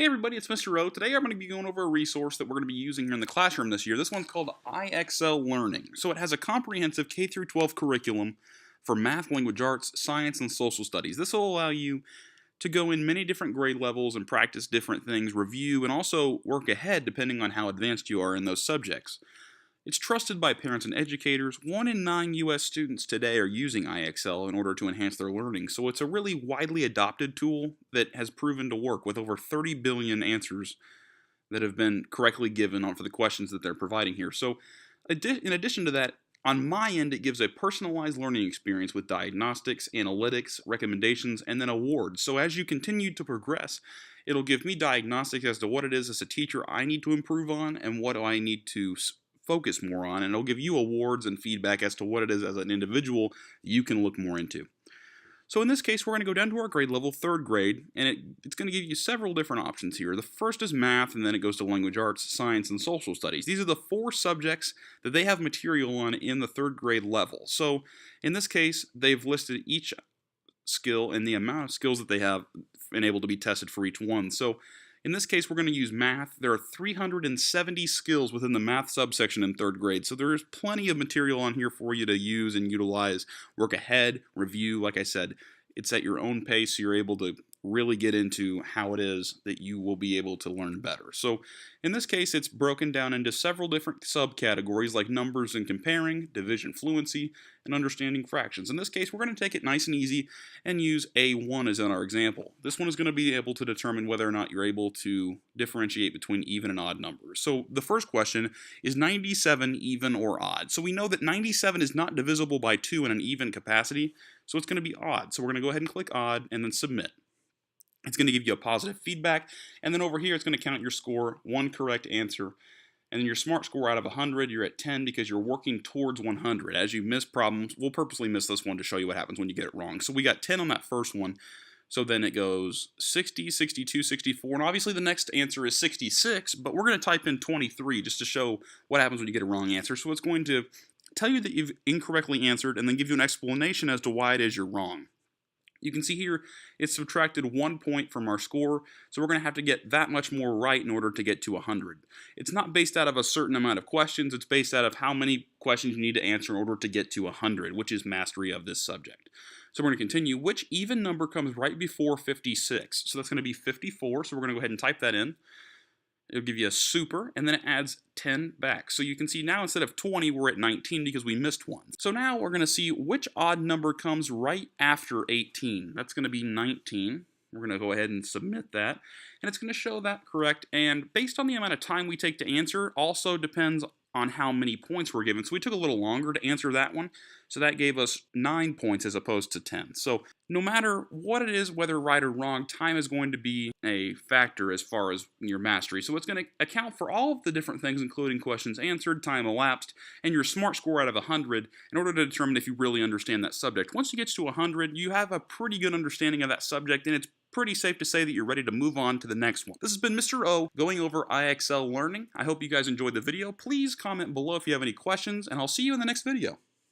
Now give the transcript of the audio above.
Hey everybody, it's Mr. O. Today I'm going to be going over a resource that we're going to be using here in the classroom this year. This one's called IXL Learning. So it has a comprehensive K-12 curriculum for math, language arts, science, and social studies. This will allow you to go in many different grade levels and practice different things, review, and also work ahead depending on how advanced you are in those subjects. It's trusted by parents and educators. 1 in 9 U.S. students today are using IXL in order to enhance their learning, so it's a really widely adopted tool that has proven to work with over 30 billion answers that have been correctly given for the questions that they're providing here. So in addition to that, on my end, it gives a personalized learning experience with diagnostics, analytics, recommendations, and then awards. So as you continue to progress, it'll give me diagnostics as to what it is as a teacher I need to improve on and what I need to focus more on, and it'll give you awards and feedback as to what it is as an individual you can look more into. So in this case, we're going to go down to our grade level, 3rd grade, and it's going to give you several different options here. The first is math, and then it goes to language arts, science, and social studies. These are the 4 subjects that they have material on in the 3rd grade level. So in this case, they've listed each skill and the amount of skills that they have been able to be tested for each one. So in this case, we're going to use math. There are 370 skills within the math subsection in 3rd grade, so there is plenty of material on here for you to use and utilize, work ahead, review. Like I said, it's at your own pace, so you're able to really get into how it is that you will be able to learn better. So in this case, it's broken down into several different subcategories like numbers and comparing, division fluency, and understanding fractions. In this case, we're going to take it nice and easy and use A1 as in our example. This one is going to be able to determine whether or not you're able to differentiate between even and odd numbers. So the first question is 97 even or odd? So we know that 97 is not divisible by 2 in an even capacity, so it's going to be odd. So we're going to go ahead and click odd and then submit. It's going to give you a positive feedback, and then over here it's going to count your score, 1 correct answer, and then your SMART score out of 100, you're at 10 because you're working towards 100. As you miss problems, we'll purposely miss this one to show you what happens when you get it wrong. So we got 10 on that first one, so then it goes 60, 62, 64, and obviously the next answer is 66, but we're going to type in 23 just to show what happens when you get a wrong answer. So it's going to tell you that you've incorrectly answered and then give you an explanation as to why it is you're wrong. You can see here it's subtracted 1 point from our score, so we're going to have to get that much more right in order to get to 100. It's not based out of a certain amount of questions, it's based out of how many questions you need to answer in order to get to 100, which is mastery of this subject. So we're going to continue. Which even number comes right before 56? So that's going to be 54, so we're going to go ahead and type that in. It'll give you a super, and then it adds 10 back. So you can see now instead of 20, we're at 19 because we missed one. So now we're going to see which odd number comes right after 18. That's going to be 19. We're going to go ahead and submit that, and it's going to show that correct. And based on the amount of time we take to answer, also depends on how many points we're given. So we took a little longer to answer that one, so that gave us 9 points as opposed to 10. So no matter what it is, whether right or wrong, time is going to be a factor as far as your mastery. So it's going to account for all of the different things, including questions answered, time elapsed, and your SMART score out of 100 in order to determine if you really understand that subject. Once you get to 100, you have a pretty good understanding of that subject, and it's pretty safe to say that you're ready to move on to the next one. This has been Mr. O going over IXL Learning. I hope you guys enjoyed the video. Please comment below if you have any questions, and I'll see you in the next video.